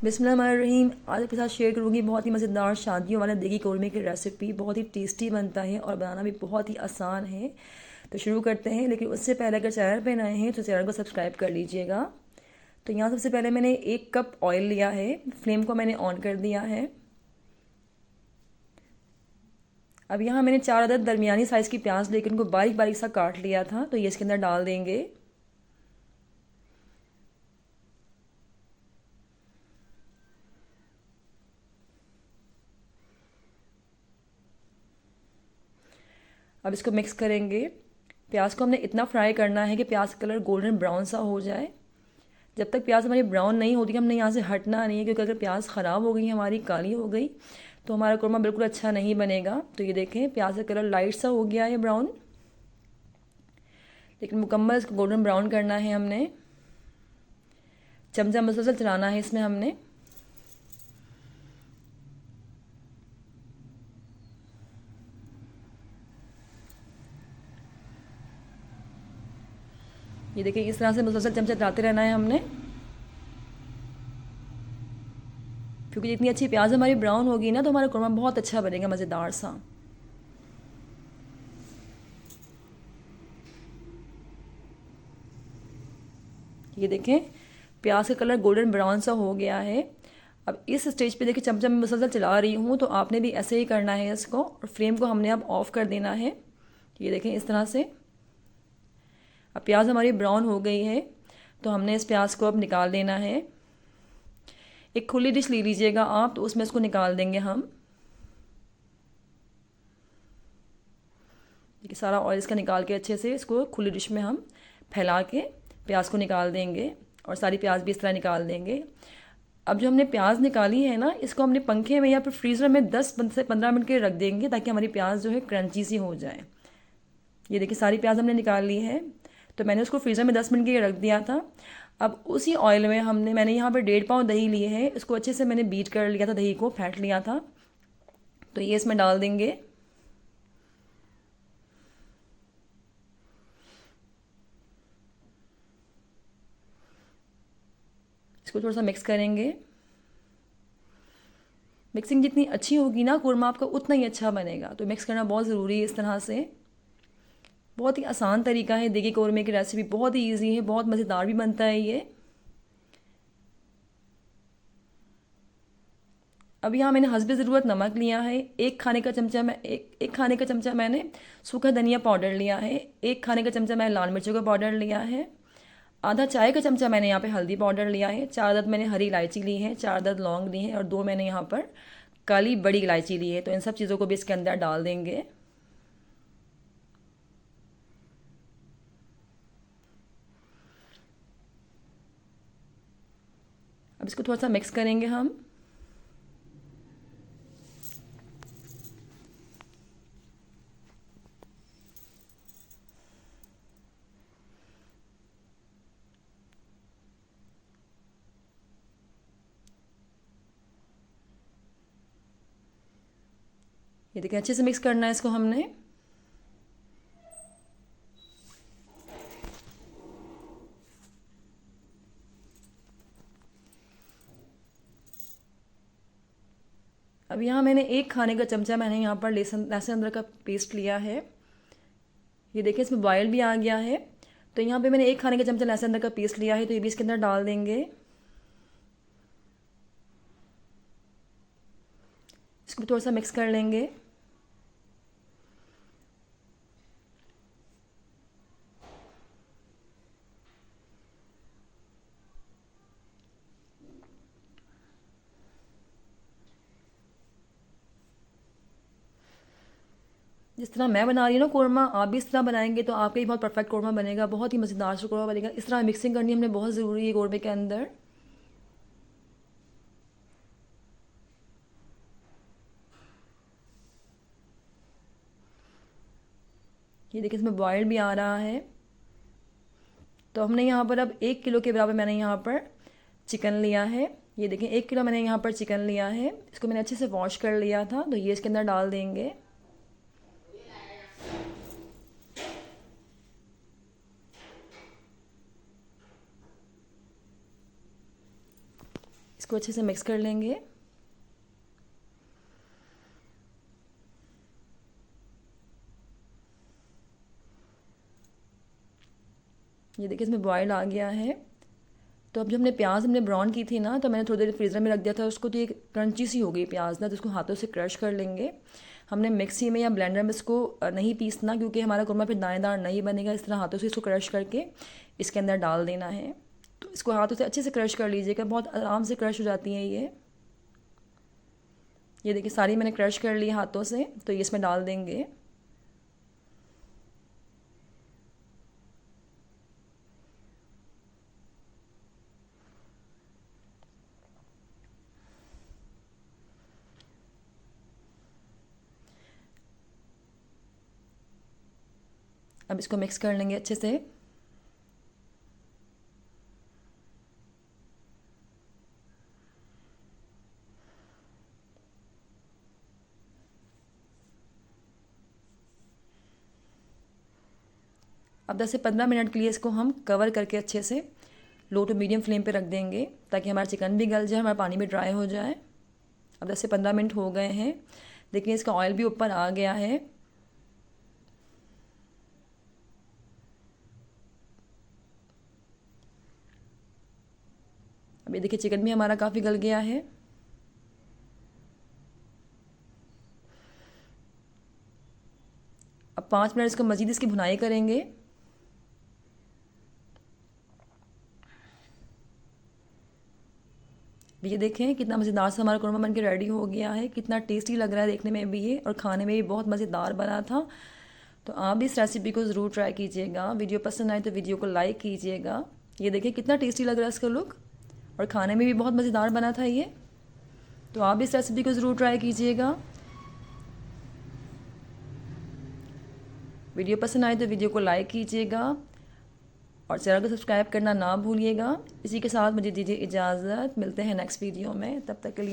बिस्मिल्लाहिर्रहमानिर्रहीम। आज आपके साथ शेयर करूँगी बहुत ही मज़ेदार शादियों वाला देगी कौरमे की रेसिपी। बहुत ही टेस्टी बनता है और बनाना भी बहुत ही आसान है। तो शुरू करते हैं, लेकिन उससे पहले अगर चैनल पर नए हैं तो चैनल को सब्सक्राइब कर लीजिएगा। तो यहाँ सबसे पहले मैंने 1 कप ऑयल लिया है। फ्लेम को मैंने ऑन कर दिया है। अब यहाँ मैंने 4 अदद दरमियानी साइज़ की प्याज लेकर उनको बारीक बारीक सा काट लिया था, तो ये इसके अंदर डाल देंगे। अब इसको मिक्स करेंगे। प्याज को हमने इतना फ्राई करना है कि प्याज का कलर गोल्डन ब्राउन सा हो जाए। जब तक प्याज हमारी ब्राउन नहीं होती हमने यहाँ से हटना नहीं है, क्योंकि अगर प्याज ख़राब हो गई, हमारी काली हो गई, तो हमारा कुरमा बिल्कुल अच्छा नहीं बनेगा। तो ये देखें, प्याज का कलर लाइट सा हो गया है ब्राउन, लेकिन मुकम्मल इसको गोल्डन ब्राउन करना है हमने। चमचा मुसलसल चलाना है इसमें हमने। ये देखिए, इस तरह से मुसलसल चमचा चलाते रहना है हमने, क्योंकि जितनी अच्छी प्याज हमारी ब्राउन होगी ना, तो हमारा कुरमा बहुत अच्छा बनेगा, मज़ेदार सा। ये देखें, प्याज का कलर गोल्डन ब्राउन सा हो गया है। अब इस स्टेज पे देखिए, चमचा मैं मुसलसल चला रही हूँ, तो आपने भी ऐसे ही करना है इसको। और फ्लेम को हमने अब ऑफ़ कर देना है। ये देखें, इस तरह से। अब प्याज हमारी ब्राउन हो गई है, तो हमने इस प्याज को अब निकाल देना है। एक खुली डिश ले लीजिएगा आप, तो उसमें इसको निकाल देंगे हम। देखिए, सारा ऑयल इसका निकाल के अच्छे से इसको खुली डिश में हम फैला के प्याज को निकाल देंगे, और सारी प्याज भी इस तरह निकाल देंगे। अब जो हमने प्याज निकाली है ना, इसको हमने पंखे में या फिर फ्रीज़र में 10 से 15 मिनट के रख देंगे, ताकि हमारी प्याज जो है क्रंची सी हो जाए। ये देखिए, सारी प्याज हमने निकाल ली है, तो मैंने उसको फ्रीज़र में 10 मिनट के लिए रख दिया था। अब उसी ऑयल में मैंने यहाँ पर 1.5 पाव दही लिए है। इसको अच्छे से मैंने बीट कर लिया था, दही को फेंट लिया था। तो ये इसमें डाल देंगे। इसको थोड़ा सा मिक्स करेंगे। मिक्सिंग जितनी अच्छी होगी ना, कुरमा आपका उतना ही अच्छा बनेगा। तो मिक्स करना बहुत ज़रूरी है इस तरह से। बहुत ही आसान तरीका है देगी कौरमे की रेसिपी, बहुत ही ईजी है, बहुत मज़ेदार भी बनता है ये। अब यहाँ मैंने हस्बे ज़रूरत नमक लिया है। एक खाने का चमचा मैंने सूखा धनिया पाउडर लिया है। 1 खाने का चमचा मैंने लाल मिर्चों का पाउडर लिया है। आधा चाय का चमचा मैंने यहाँ पे हल्दी पाउडर लिया है। 4 अदद मैंने हरी इलायची ली है, 4 अदद लौंग ली है, और 2 मैंने यहाँ पर काली बड़ी इलायची ली है। तो इन सब चीज़ों को भी इसके अंदर डाल देंगे। अब इसको थोड़ा सा मिक्स करेंगे हम। ये देखिए, अच्छे से मिक्स करना है इसको हमने। अब यहाँ मैंने 1 खाने का चमचा मैंने यहाँ पर लहसुन लहसुन अदरक का पेस्ट लिया है। ये देखिए, इसमें बॉयल भी आ गया है। तो यहाँ पे मैंने 1 खाने का चमचा लहसुन अदरक का पेस्ट लिया है, तो ये भी इसके अंदर डाल देंगे। इसको थोड़ा सा मिक्स कर लेंगे। जिस तरह मैं बना रही हूँ ना कौरमा, आप भी इस तरह बनाएंगे तो आपका ही बहुत परफेक्ट कौरमा बनेगा, बहुत ही मज़ेदार से कौरमा बनेगा। इस तरह मिक्सिंग करनी हमने बहुत ज़रूरी है कौरमे के अंदर। ये देखिए, इसमें बॉयल भी आ रहा है। तो हमने यहाँ पर अब 1 किलो के बराबर मैंने यहाँ पर चिकन लिया है। ये देखें, 1 किलो मैंने यहाँ पर चिकन लिया है। इसको मैंने अच्छे से वॉश कर लिया था, तो ये इसके अंदर डाल देंगे। इसको अच्छे से मिक्स कर लेंगे। ये देखिए इसमें बॉयल आ गया है। तो अब जो हमने प्याज हमने ब्राउन की थी ना, तो मैंने थोड़ी देर फ्रीज़र में रख दिया था उसको, तो ये क्रंची सी हो गई प्याज ना, तो उसको हाथों से क्रश कर लेंगे। हमने मिक्सी में या ब्लेंडर में इसको नहीं पीसना, क्योंकि हमारा कुरमा फिर दानेदार नहीं बनेगा। इस तरह हाथों से इसको क्रश करके इसके अंदर डाल देना है। तो इसको हाथों से अच्छे से क्रश कर लीजिएगा, बहुत आराम से क्रश हो जाती हैं ये देखिए सारी मैंने क्रश कर ली हाथों से। तो ये इसमें डाल देंगे। अब इसको मिक्स कर लेंगे अच्छे से। अब 10 से 15 मिनट के लिए इसको हम कवर करके अच्छे से लो टू मीडियम फ्लेम पे रख देंगे, ताकि हमारा चिकन भी गल जाए, हमारा पानी भी ड्राई हो जाए। अब 10 से 15 मिनट हो गए हैं। देखिए इसका ऑयल भी ऊपर आ गया है। अब ये देखिए चिकन भी हमारा काफ़ी गल गया है। अब 5 मिनट इसको मज़ीद इसकी भुनाई करेंगे। ये देखें कितना मज़ेदार सा हमारा कुरमा बन के रेडी हो गया है। कितना टेस्टी लग रहा है देखने में भी ये, और खाने में भी बहुत मज़ेदार बना था। तो आप भी इस रेसिपी को ज़रूर ट्राई कीजिएगा। वीडियो पसंद आए तो वीडियो को लाइक कीजिएगा। ये देखिए कितना टेस्टी लग रहा है इसका लुक, और खाने में भी बहुत मज़ेदार बना था ये। तो आप भी इस रेसिपी को ज़रूर ट्राई कीजिएगा। वीडियो पसंद आए तो वीडियो को लाइक कीजिएगा और चैनल को सब्सक्राइब करना ना भूलिएगा। इसी के साथ मुझे दीजिए इजाज़त। मिलते हैं नेक्स्ट वीडियो में, तब तक के लिए।